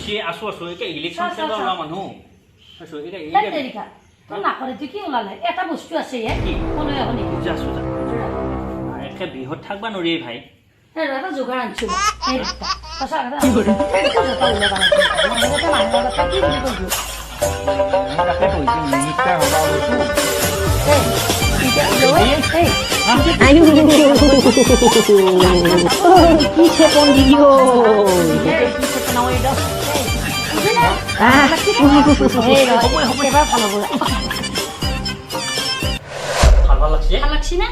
হৈছে আছো একে ইলেকশ্যন খেলিব ওলা মানুহ আছো তেৰিকা তই নাকৰে তুই কি ওলালে এটা বস্তু আছে কি কোনে হনি আছো একে বিহত থাকবা নৰি ভাই হে এটা যোগাৰ আনছো এই সঁচা কথা কি কৰি তাকে কৈছে মিনিষ্টাৰ হ'ব কিছে কোন দিও ভাল লাগছি না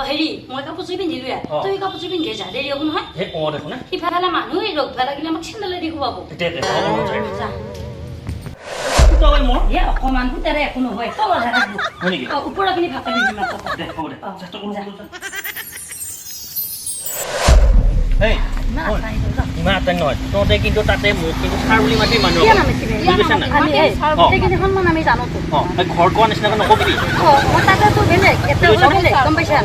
হেৰি মই কাপোৰযোৰ পিন্ধিলো তই কাপোৰযোৰ পিন্ধি যা দেৰি হ'ব নহয় হে দেখো না সিফালে মানুহ ৰ'দ ভাল লাগিলে আমাক চেণ্ডেলে দি খুৱাব অকমান তাৰে একো নহয় তলত ওপৰৰ খিনি ভাতে পিন্ধি মাত্ৰ ইমান আটাই নহয় তহঁতে কিন্তু তাতে মোক কিন্তু ছাৰ বুলি মাতি মানুহ আমি জানো ঘৰ কোৱা নিচিনাকৈ নকবি তাতেতো বেলেগ বেলেগ গম পাইছা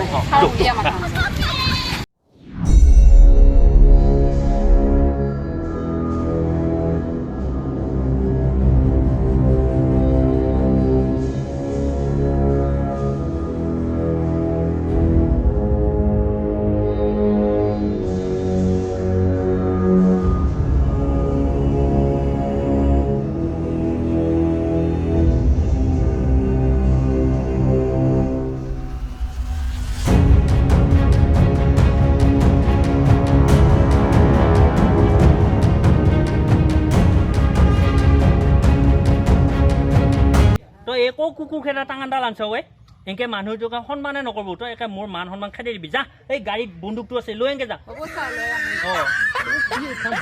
তই একো কুকুৰ খেদা টাঙানডাল আনছ ঐ এনেকে মানুহটোক সন্মানে নকৰব তই একে মোৰ মান সন্মান খাই দিবি যা এই গাড়ীত বন্দুকটো আছে লৈ এনেকে যা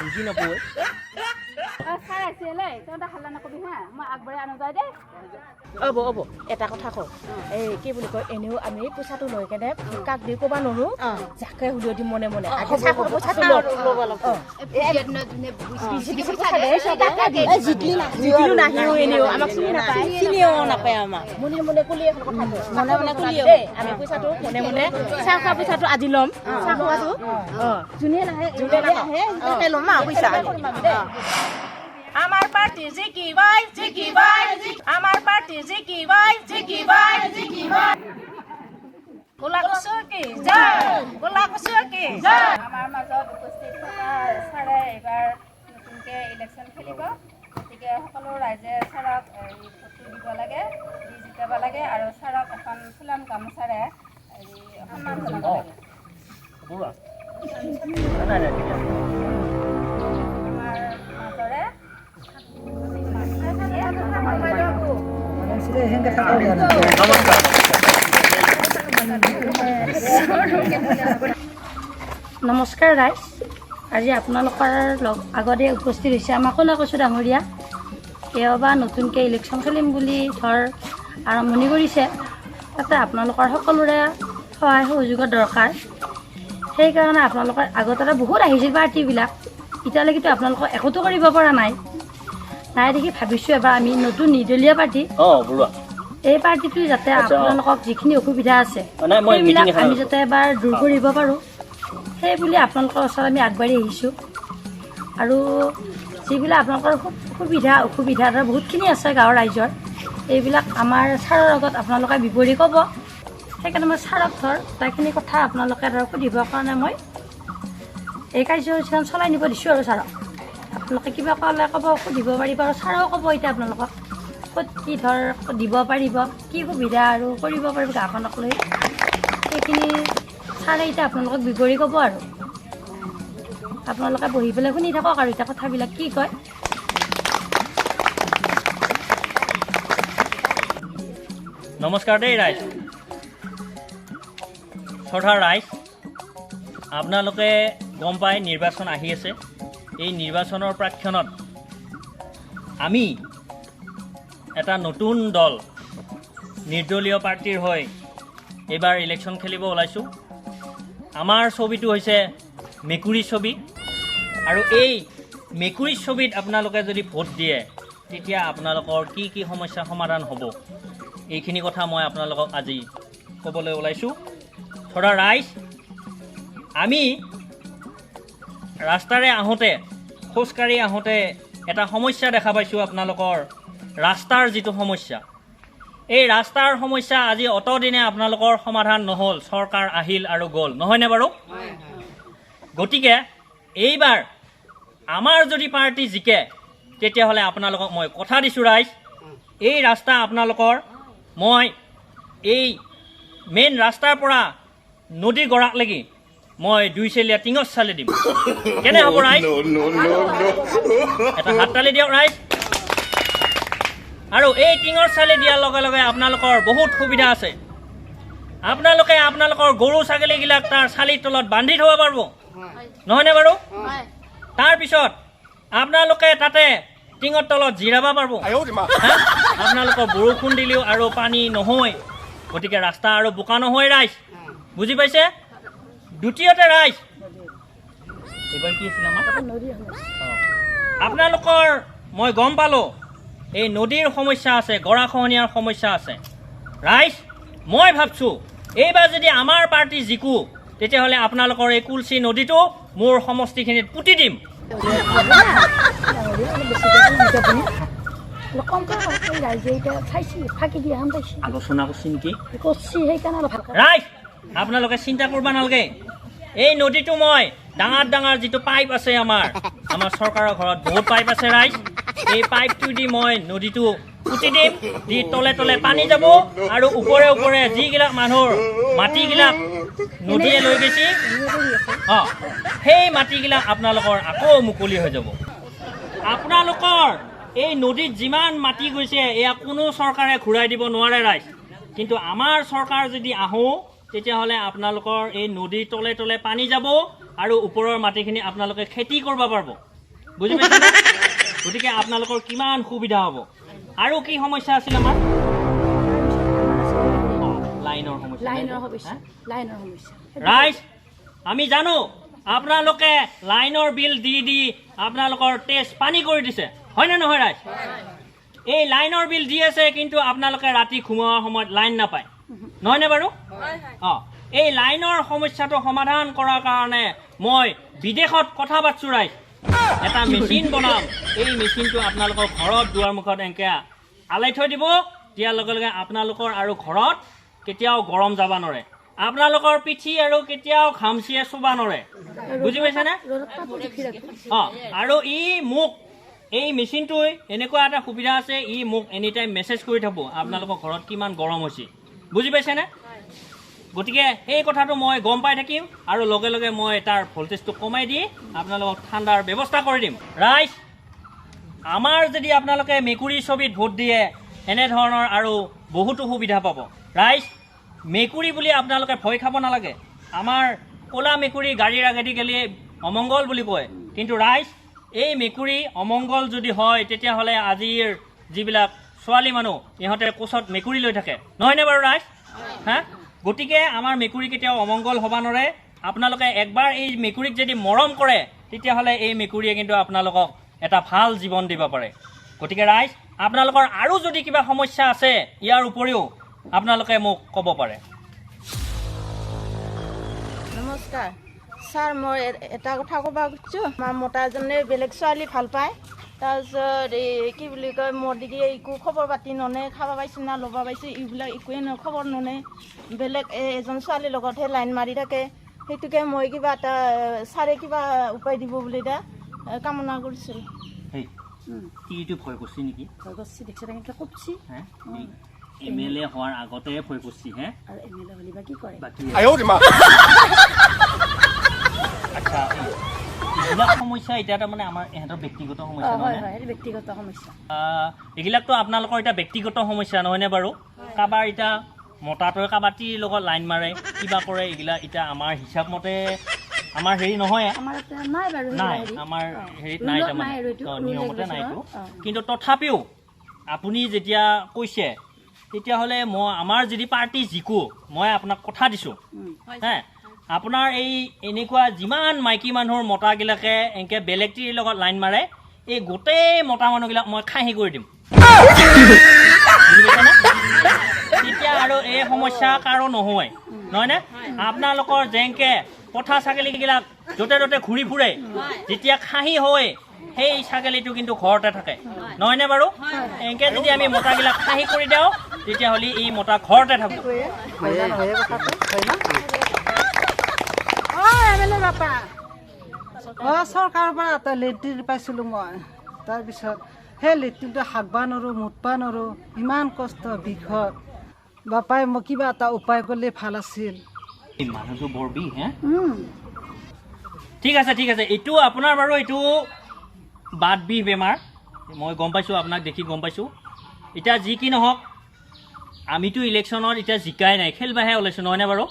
বুজি নাপাওঁ হ'ব এটা কথা কওঁ এই কি বুলি কয় এনেও আমি পইচাটো লৈ কেনে কাক দি ক'বা নোৱাৰো যাকে সুধিও দিম মনে মনে জিতলিও নাহিও এনেও আমাক চিনি নাপায় আমাক মনে মনে কুলি এখন কথা মনে মনে কুলি আমি পইচাটো মনে মনে চাহ খোৱা পইচাটো আজি ল'ম চাহ খোৱাটো যোনে নাহে তাকে ল'ম পইচা আমাৰ পাৰ্টি জিকিবাই আমাৰ পাৰ্টি জিকিবাই গোলা কচুৰ কি জয় আমাৰ মাজত উপস্থিত থকা ছাৰে এইবাৰ নতুনকৈ ইলেকশ্যন খেলিব গতিকে সকলো ৰাইজে ছাৰক ভোটটো দিব লাগে দি জিকাব লাগে আৰু ছাৰক এখন ফুলাম গামোচাৰে সন্মান জনাব লাগে আমাৰ মাজৰে নমস্কাৰ ৰাইজ আজি আপোনালোকৰ আগতে উপস্থিত হৈছে আমাৰ ক'লা কচু ডাঙৰীয়া এওঁবা নতুনকৈ ইলেকশ্যন খেলিম বুলি আৰম্ভণি কৰিছে তাতে আপোনালোকৰ সকলোৰে সহায় সহযোগৰ দৰকাৰ সেইকাৰণে আপোনালোকৰ আগতে বহুত আহিছিল পাৰ্টিবিলাক এতিয়ালৈকেতো আপোনালোকক একোতো কৰিব পৰা নাই দেখি ভাবিছোঁ এবাৰ আমি নতুন নিৰ্দলীয় পাৰ্টি এই পাৰ্টিটো যাতে আপোনালোকক যিখিনি অসুবিধা আছে সেইবিলাক আমি যাতে এবাৰ দূৰ কৰিব পাৰোঁ সেই বুলি আপোনালোকৰ ওচৰত আমি আগবাঢ়ি আহিছোঁ আৰু যিবিলাক আপোনালোকৰ সুবিধা অসুবিধা বহুতখিনি আছে গাঁৱৰ ৰাইজৰ এইবিলাক আমাৰ ছাৰৰ আগত আপোনালোকে বিৱৰি ক'ব সেইকাৰণে মই ছাৰক গোটেইখিনি কথা আপোনালোকে সুধিবৰ কাৰণে মই এই কাৰ্যসূচীখন চলাই নিব দিছোঁ আৰু ছাৰক আপোনালোকে কিবা ক'লে ক'ব সুধিব পাৰিব আৰু ছাৰেও ক'ব এতিয়া আপোনালোকক ক'ত কি দিব পাৰিব কি সুবিধা আৰু কৰিব পাৰিব গাঁওখনক লৈ সেইখিনি ছাৰে এতিয়া আপোনালোকক বিৱৰি ক'ব আৰু আপোনালোকে বহি পেলাই শুনি থাকক আৰু এতিয়া কথাবিলাক কি কয় নমস্কাৰ দেই ৰাইজ শ্ৰদ্ধাৰ ৰাইজ আপোনালোকে গম পায় নিৰ্বাচন আহি আছে এই নিৰ্বাচনৰ প্ৰাক্ষণত আমি এটা নতুন দল নিৰ্দলীয় পাৰ্টিৰ হৈ এইবাৰ ইলেকশ্যন খেলিব ওলাইছোঁ আমাৰ ছবিটো হৈছে মেকুৰী ছবি আৰু এই মেকুৰী ছবিত আপোনালোকে যদি ভোট দিয়ে তেতিয়া আপোনালোকৰ কি কি সমস্যা সমাধান হ'ব এইখিনি কথা মই আপোনালোকক আজি ক'বলৈ ওলাইছোঁ শ্ৰদ্ধাৰ ৰাইজ আমি ৰাস্তাৰে আহোঁতে খোজকাঢ়ি আহোঁতে এটা সমস্যা দেখা পাইছোঁ আপোনালোকৰ ৰাস্তাৰ যিটো সমস্যা এই ৰাস্তাৰ সমস্যা আজি অতদিনে আপোনালোকৰ সমাধান নহ'ল চৰকাৰ আহিল আৰু গ'ল নহয়নে বাৰু গতিকে এইবাৰ আমাৰ যদি পাৰ্টি জিকে তেতিয়াহ'লে আপোনালোকক মই কথা দিছোঁ ৰাইজ এই ৰাস্তা আপোনালোকৰ মই এই মেইন ৰাস্তাৰ পৰা নদীৰ গৰাকলৈকে মই 2 চেলীয়া টিঙৰ চালি দিম কেনে হ'ব ৰাইজ এটা হাত তালি দিয়ক ৰাইজ আৰু এই টিঙৰ চালি দিয়াৰ লগে লগে আপোনালোকৰ বহুত সুবিধা আছে আপোনালোকে আপোনালোকৰ গৰু ছাগলীবিলাক তাৰ চালিৰ তলত বান্ধি থ'ব পাৰিব নহয়নে বাৰু তাৰপিছত আপোনালোকে তাতে টিঙৰ তলত জিৰাব পাৰিব আপোনালোকৰ বৰষুণ দিলেও আৰু পানী নহয় গতিকে ৰাস্তা আৰু বোকা নহয় ৰাইজ বুজি পাইছে দ্বিতীয়তে ৰাইজ এইবাৰ কি আছিল আমাৰ আপোনালোকৰ মই গম পালোঁ এই নদীৰ সমস্যা আছে গৰাখহনীয়াৰ সমস্যা আছে ৰাইজ মই ভাবছোঁ এইবাৰ যদি আমাৰ পাৰ্টি জিকো তেতিয়াহ'লে আপোনালোকৰ এই কুলচি নদীটো মোৰ সমষ্টিখিনিত পুতি দিম আলোচনা কৰিছে নেকি ৰাইজ আপোনালোকে চিন্তা কৰিব নালাগে এই নদীটো মই ডাঙৰ ডাঙৰ যিটো পাইপ আছে আমাৰ চৰকাৰৰ ঘৰত বহুত পাইপ আছে ৰাইজ এই পাইপটো দি মই নদীটো পুতি দিম দি তলে তলে পানী যাব আৰু ওপৰে ওপৰে যিবিলাক মানুহৰ মাটিবিলাক নদীয়ে লৈ গৈছে সেই মাটিবিলাক আপোনালোকৰ আকৌ মুকলি হৈ যাব আপোনালোকৰ এই নদীত যিমান মাটি গৈছে এয়া কোনো চৰকাৰে ঘূৰাই দিব নোৱাৰে ৰাইজ কিন্তু আমাৰ চৰকাৰ যদি আহোঁ তেতিয়াহ'লে আপোনালোকৰ এই নদীৰ তলে তলে পানী যাব আৰু ওপৰৰ মাটিখিনি আপোনালোকে খেতি কৰিব পাৰিব বুজি পাইছেনে গতিকে আপোনালোকৰ কিমান সুবিধা হ'ব আৰু কি সমস্যা আছিল আমাৰ লাইনৰ সমস্যা ৰাইজ আমি জানো আপোনালোকে লাইনৰ বিল দি দি আপোনালোকৰ তেজ পানী কৰি দিছে হয়নে নহয় ৰাইজ এই লাইনৰ বিল দি আছে কিন্তু আপোনালোকে ৰাতি ঘুমোৱাৰ সময়ত লাইন নাপায় নহয়নে বাৰু এই লাইনৰ সমস্যাটো সমাধান কৰাৰ কাৰণে মই বিদেশত কথা পাতিছোঁ ৰাইজ এটা মেচিন বনাম এই মেচিনটো আপোনালোকৰ ঘৰত দুৱাৰ মুখত এনেকৈ আলাই থৈ দিব দিয়াৰ লগে লগে আপোনালোকৰ আৰু ঘৰত কেতিয়াও গৰম যাব নোৱাৰে আপোনালোকৰ পিঠি আৰু কেতিয়াও ঘামচিয়ে চুবা নোৱাৰে বুজি পাইছেনে আৰু এই মেচিনটোৱে এনেকুৱা এটা সুবিধা আছে ই মোক এনি টাইম মেছেজ কৰি থাকব আপোনালোকৰ ঘৰত কিমান গৰম হৈছে বুজি পাইছেনে গতিকে এই কথাটো মই গম পাই থাকিম আৰু লগে লগে মই তাৰ ভোল্টেজটো কমাই দি আপোনালোকক ঠাণ্ডাৰ ব্যৱস্থা কৰি দিম ৰাইজ আমাৰ যদি আপোনালোকে মেকুৰী ছবিত ভোট দিয়ে এনেধৰণৰ আৰু বহুতো সুবিধা পাব ৰাইজ মেকুৰী বুলি আপোনালোকে ভয় খাব নালাগে আমাৰ ক'লা মেকুৰী গাড়ীৰ আগেদি গেলি অমংগল বুলি কয় কিন্তু ৰাইজ এই মেকুৰী অমংগল যদি হয় তেতিয়াহ'লে আজিৰ যিবিলাক ছোৱালী মানুহ ইহঁতে কোচত মেকুৰী লৈ থাকে নহয়নে বাৰু ৰাইজ গতিকে আমাৰ মেকুৰী কেতিয়াও অমংগল হ'ব নোৱাৰে আপোনালোকে একবাৰ এই মেকুৰীক যদি মৰম কৰে তেতিয়াহ'লে এই মেকুৰীয়ে কিন্তু আপোনালোকক এটা ভাল জীৱন দিব পাৰে গতিকে ৰাইজ আপোনালোকৰ আৰু যদি কিবা সমস্যা আছে ইয়াৰ উপৰিও আপোনালোকে মোক ক'ব পাৰে নমস্কাৰ ছাৰ মই এটা কথা ক'ব খুজিছোঁ আমাৰ মতাজনে বেলেগ ছোৱালী ভাল পায় তাৰপিছত এই কি বুলি কয় মোৰ দিদি একো খবৰ পাতি ননে খাব পাইছোঁ না ল'ব পাইছোঁ এইবিলাক একোৱে খবৰ ননে বেলেগ এজন ছোৱালীৰ লগতহে লাইন মাৰি থাকে সেইটোকে মই কিবা এটা ছাৰে কিবা উপায় দিব বুলি এটা কামনা কৰিছিলোঁ ভয় কৰিছে নেকি ভয় কৰিছে দেখিছে তেনেকৈ কপছি MLA হোৱাৰ আগতে ভয় কৰিছে আৰু MLA হ'লে বা কি কৰে আচ্ছা এইবিলাক সমস্যা এতিয়া তাৰমানে আমাৰ ইহঁতৰ ব্যক্তিগত সমস্যা নহয় ব্যক্তিগত সমস্যা এইবিলাকতো আপোনালোকৰ এতিয়া ব্যক্তিগত সমস্যা নহয়নে বাৰু কাৰোবাৰ এতিয়া মতাটোৱে কাবাটিৰ লগত লাইন মাৰে কিবা কৰে এইবিলাক এতিয়া আমাৰ হিচাপ মতে আমাৰ হেৰি নহয় নাই আমাৰ হেৰিত নাই তাৰমানে নিয়মতে নাইতো কিন্তু তথাপিও আপুনি যেতিয়া কৈছে তেতিয়াহ'লে মই আমাৰ যদি পাৰ্টি জিকো মই আপোনাক কথা দিছোঁ আপোনাৰ এই এনেকুৱা যিমান মাইকী মানুহৰ মতাগিলাকে এনেকৈ বেলেগটিৰ লগত লাইন মাৰে এই গোটেই মতা মানুহবিলাক মই খাহি কৰি দিম তেতিয়া আৰু এই সমস্যা কাৰো নহয় নহয়নে আপোনালোকৰ যেনেকৈ পঠা ছাগলীবিলাক য'তে ত'তে ঘূৰি ফুৰে যেতিয়া খাহি হৈ সেই ছাগলীটো কিন্তু ঘৰতে থাকে নহয়নে বাৰু এনেকৈ যদি আমি মতাবিলাক খাহী কৰি দিওঁ তেতিয়াহ'লে এই মতা ঘৰতে থাকিব চৰকাৰৰ পৰা এটা লেট্ৰিন পাইছিলোঁ মই তাৰপিছত সেই লেট্ৰিনটো হাগবা নোৱাৰোঁ মুতবা নোৱাৰোঁ ইমান কষ্ট বিষত বাপাই মই কিবা এটা উপায় কৰিলে ভাল আছিল এই মানুহটো বৰ বিষ হে ঠিক আছে এইটো আপোনাৰ বাৰু এইটো বাত বিষ বেমাৰ মই গম পাইছোঁ আপোনাক দেখি গম পাইছোঁ এতিয়া যি কি নহওক আমিতো ইলেকশ্যনত এতিয়া জিকাই নাই খেলবাহে ওলাইছোঁ নহয়নে বাৰু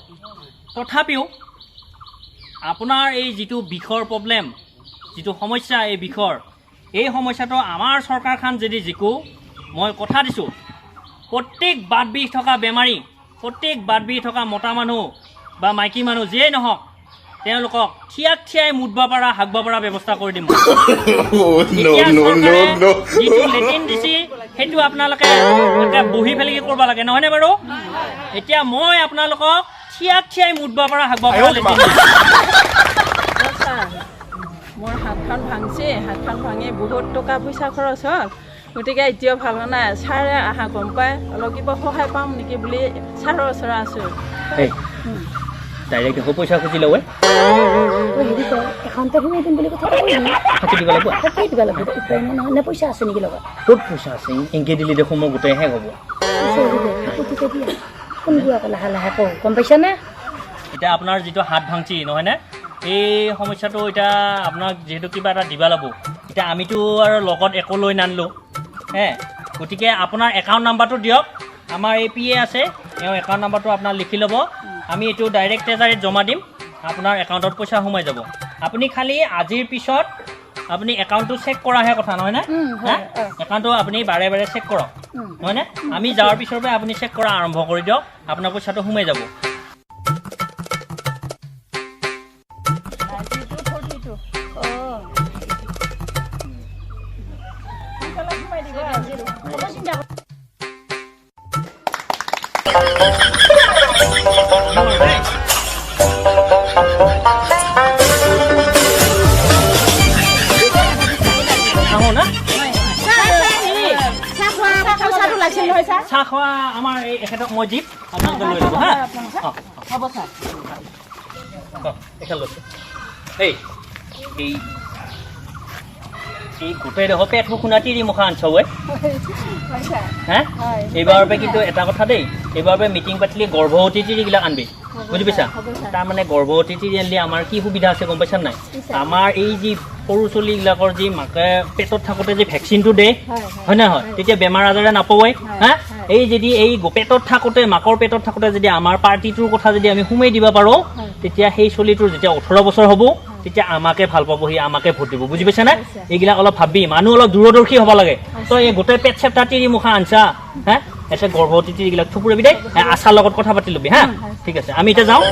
তথাপিও আপোনাৰ এই যিটো বিষৰ প্ৰব্লেম যিটো সমস্যা এই বিষৰ এই সমস্যাটো আমাৰ চৰকাৰখন যদি জিকো মই কথা দিছোঁ প্ৰত্যেক বাত বিষ থকা বেমাৰী প্ৰত্যেক বাত বিষ থকা মতা মানুহ বা মাইকী মানুহ যিয়েই নহওক তেওঁলোকক থিয়াই মুতব পৰা হাগব পৰা ব্যৱস্থা কৰি দিম এতিয়া চৰকাৰে যিটো লেট্ৰিন দিছে সেইটো আপোনালোকে বহি পেলাই কৰিব লাগে নহয়নে বাৰু এতিয়া মই আপোনালোকক থিয়াই মুতব পৰা হাগব পৰা লেট্ৰিন মোৰ হাতখন ভাঙছে হাতখন ভাঙি বহুত টকা পইচা খৰচ হ'ল গতিকে এতিয়াও ভাবা নাই ছাৰে আহা গম পাই অলপ কিবা সহায় পাম নেকি বুলি ছাৰৰ ওচৰত আছোঁ ডাইৰেক্ট একো পইচা খুজি লওঁ হেৰি কৰ একাউণ্টত সোমাই দিম বুলি কথা কৈছে থাকি দিব লাগিব থাকি দিব লাগিব উপায় নাই নহয় নে পইচা আছে নেকি লগত ক'ত পইচা আছে এংকে দিলে দেখোন মই গোটেই শেষ হ'ব পইচা দিয়া কোন যোৱা আকৌ লাহে লাহে কওঁ গম পাইছানে এতিয়া আপোনাৰ যিটো হাত ভাঙছি নহয়নে এই সমস্যাটো এতিয়া আপোনাক যিহেতু কিবা এটা দিব লাগিব এতিয়া আমিতো আৰু লগত একো লৈ নানিলোঁ গতিকে আপোনাৰ একাউণ্ট নাম্বাৰটো দিয়ক আমাৰ এই পি এ আছে তেওঁ একাউণ্ট নাম্বাৰটো আপোনাৰ লিখি ল'ব আমি এইটো ডাইৰেক্ট ট্ৰেজাৰীত জমা দিম আপোনাৰ একাউণ্টত পইচা সোমাই যাব আপুনি খালি আজিৰ পিছত আপুনি একাউণ্টটো চেক কৰাহে কথা নহয়নে একাউণ্টটো আপুনি বাৰে বাৰে চেক কৰক নহয়নে আমি যোৱাৰ পিছৰ পৰা আপুনি চেক কৰা আৰম্ভ কৰি দিয়ক আপোনাৰ পইচাটো সোমাই যাব চাহ খোৱা আমাৰ এই এখেতক মই দিম আপোনালোকে লৈ ল'ব হা হ'ব ছাৰ এখেত লৈছোঁ এই গোটেই দেহ পেট শুনা তিৰি মুখা আনছ হে এইবাৰৰ পৰা কিন্তু এটা কথা দেই এইবাৰৰ পৰা মিটিং পাতিলে গৰ্ভৱতী তিৰিবিলাক আনবি বুজি পাইছা তাৰমানে গৰ্ভৱতী তিৰি আনিলে আমাৰ কি সুবিধা আছে গম পাইছা নাই আমাৰ এই যি সৰু চলিবিলাকৰ যি মাকে পেটত থাকোঁতে যে ভেকচিনটো দিয়ে হয় নহয় তেতিয়া বেমাৰ আজাৰে নাপাবই হা এই যদি এই পেটত থাকোঁতে মাকৰ পেটত থাকোঁতে যদি আমাৰ পাৰ্টিটোৰ কথা যদি আমি সোমাই দিব পাৰোঁ তেতিয়া সেই চলিটোৰ যেতিয়া 18 বছৰ হ'ব তেতিয়া আমাকে ভাল পাবহি আমাকে ভোট দিব বুজি পাইছা নে এইবিলাক অলপ ভাবি মানুহ অলপ দূৰদৰ্শী হ'ব লাগে তই এই গোটেই পেট চেপ্তা তিৰি মুখা আনছা হা এটা গৰ্ভৱতী তিৰিবিলাক থুপুৰাবি দেই আশাৰ লগত কথা পাতি ল'বি হা ঠিক আছে আমি এতিয়া যাওঁ